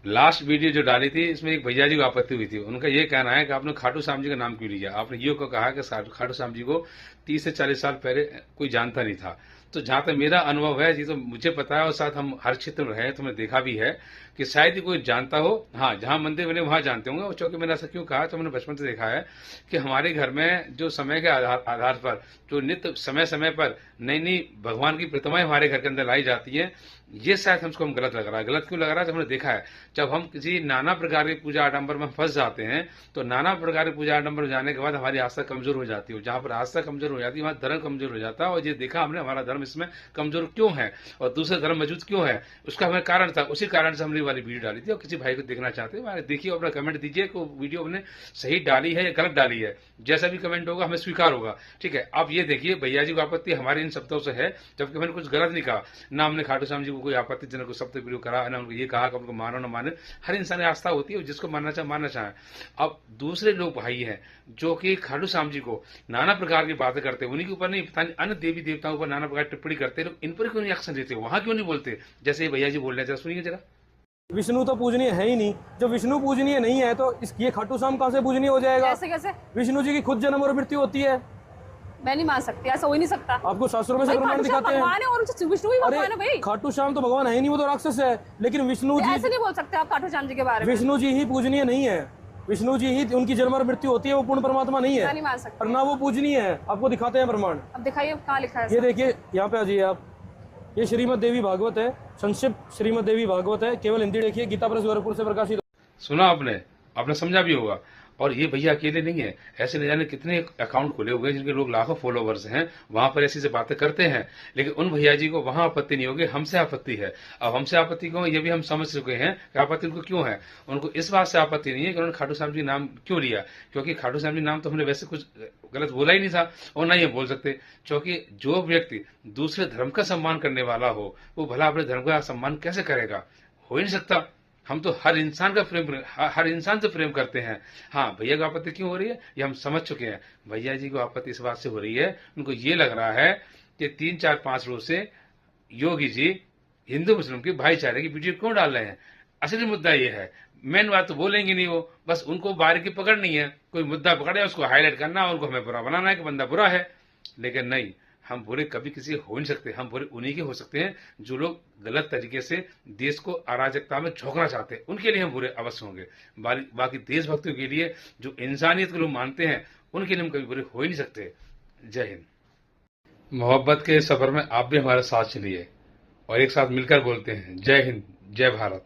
Last video जो डाली थी इसमें एक भैया जी को आपत्ति हुई थी। उनका ये कहना है कि आपने खाटू श्याम जी का नाम क्यों लिया। आपने ये को कहा कि खाटू श्याम जी को 30 से 40 साल पहले कोई जानता नहीं था। तो जहां तक मेरा अनुभव है जी, तो मुझे पता है और साथ हम हर क्षेत्र में रहे तो मैंने देखा भी है कि शायद ही कोई जानता हो। हाँ, जहां मंदिर बने वहां जानते होंगे। और चूंकि मैंने ऐसा क्यों कहा, तो मैंने बचपन से देखा है कि हमारे घर में जो समय के आधार पर जो नित्य समय समय पर नई नई भगवान की प्रतिमाएं हमारे घर के अंदर लाई जाती है, ये शायद हमको गलत लग रहा है। गलत क्यों लग रहा है? तो हमने देखा है जब हम किसी नाना प्रकार की पूजा आडंबर में फंस जाते हैं, तो नाना प्रकार की पूजा आडंबर जाने के बाद हमारी आस्था कमजोर हो जाती है। जहां पर आस्था कमजोर हो जाती है वहां धर्म कमजोर हो जाता है। और ये देखा हमने, हमारा धर्म इसमें कमजोर क्यों है और दूसरे धर्म मौजूद क्यों है, उसका हमें कारण था। उसी कारण से हमने वाली वीडियो डाली थी। और किसी भाई को देखना चाहते हैं देखिए, अपना कमेंट दीजिए कि वीडियो हमने सही डाली है या गलत डाली है। जैसा भी कमेंट होगा हमें स्वीकार होगा। ठीक है, आप ये देखिए, भैया जी को आपत्ति हमारे इन शब्दों से है, जबकि मैंने कुछ गलत नहीं कहा ना। हमने खाटू श्याम जी को कोई आपत्तिजनक शब्द प्रयोग करा ना, उनको ये कहा कि उनको मानो ना माने। हर इंसान की आस्था होती है, जिसको मानना चाहे मानना चाहे। अब दूसरे लोग भाई हैं जो कि खाटू श्याम जी को नाना प्रकार की बातें करते हैं, उन्हीं के ऊपर नहीं, पता नहीं अन्य देवी देवताओं पर नाना प्रकार की टिप्पणी करते हैं, इन पर क्यों नहीं एक्शन लेते, वहां क्यों नहीं बोलते? जैसे ये भैया जी बोल रहे थे, सुनिए जरा। विष्णु तो पूजनीय है ही नहीं। जब विष्णु पूजनीय नहीं है तो ये खाटू श्याम कहां से पूजनीय हो जाएगा? कैसे कैसे? विष्णु जी की खुद जन्म और मृत्यु होती है। मैं नहीं मान सकती, ऐसा हो ही नहीं सकता। आपको शास्त्रों में से प्रमाण दिखाते हैं। भगवान है और विष्णु भी भगवान है भाई। खाटू श्याम तो भगवान है ही नहीं, वो तो राक्षस है। लेकिन विष्णु जी, ऐसे नहीं बोल सकते आप खाटू श्याम जी के बारे में। विष्णु जी ही पूजनीय नहीं है। विष्णु जी ही उनकी जन्म और मृत्यु होती है, वो पूर्ण परमात्मा नहीं है। मैं नहीं मान सकती। और ना वो पूजनीय है। आपको दिखाते हैं प्रमाण। अब दिखाइए कहाँ लिखा है। ये देखिए, यहाँ पे आ जाइए आप। ये श्रीमद देवी भागवत है, संक्षिप्त श्रीमद देवी भागवत है, केवल हिंदी देखिए, गीता प्रेस गोरखपुर से प्रकाशित। सुना आपने समझा भी होगा। और ये भैया अकेले नहीं है, ऐसे न जाने कितने अकाउंट खुले हुए हैं जिनके लोग लाखों फॉलोवर्स हैं, वहां पर ऐसी से बातें करते हैं। लेकिन उन भैया जी को वहां आपत्ति नहीं होगी, हमसे आपत्ति है। अब हमसे आपत्ति क्यों, ये भी हम समझ चुके हैं कि आपत्ति उनको क्यों है। उनको इस बात से आपत्ति नहीं है कि उन्होंने खाटू श्याम जी नाम क्यों लिया, क्योंकि खाटू श्याम जी नाम तो हमने वैसे कुछ गलत बोला ही नहीं था और ना ये बोल सकते। क्योंकि जो व्यक्ति दूसरे धर्म का सम्मान करने वाला हो, वो भला अपने धर्म का सम्मान कैसे करेगा? हो ही नहीं सकता। हम तो हर इंसान का हर इंसान से प्रेम करते हैं। हाँ, भैया को आपत्ति क्यों हो रही है ये हम समझ चुके हैं। भैया जी को आपत्ति इस बात से हो रही है, उनको ये लग रहा है कि 3 4 5 रोज से योगी जी हिंदू मुस्लिम के भाईचारे की वीडियो क्यों डाल रहे हैं। असली मुद्दा ये है, मेन बात तो बोलेंगे नहीं वो, बस उनको बारीकी पकड़नी है। कोई मुद्दा पकड़े, उसको हाईलाइट करना, उनको हमें बुरा बनाना है कि बंदा बुरा है। लेकिन नहीं, हम बुरे कभी किसी हो नहीं सकते। हम बुरे उन्हीं के हो सकते हैं जो लोग गलत तरीके से देश को अराजकता में झोंकना चाहते हैं, उनके लिए हम बुरे अवश्य होंगे। बाकी देशभक्तियों के लिए, जो इंसानियत को लोग मानते हैं, उनके लिए हम कभी बुरे हो ही नहीं सकते। जय हिंद। मोहब्बत के सफर में आप भी हमारे साथ चलिए और एक साथ मिलकर बोलते हैं, जय हिंद, जय भारत।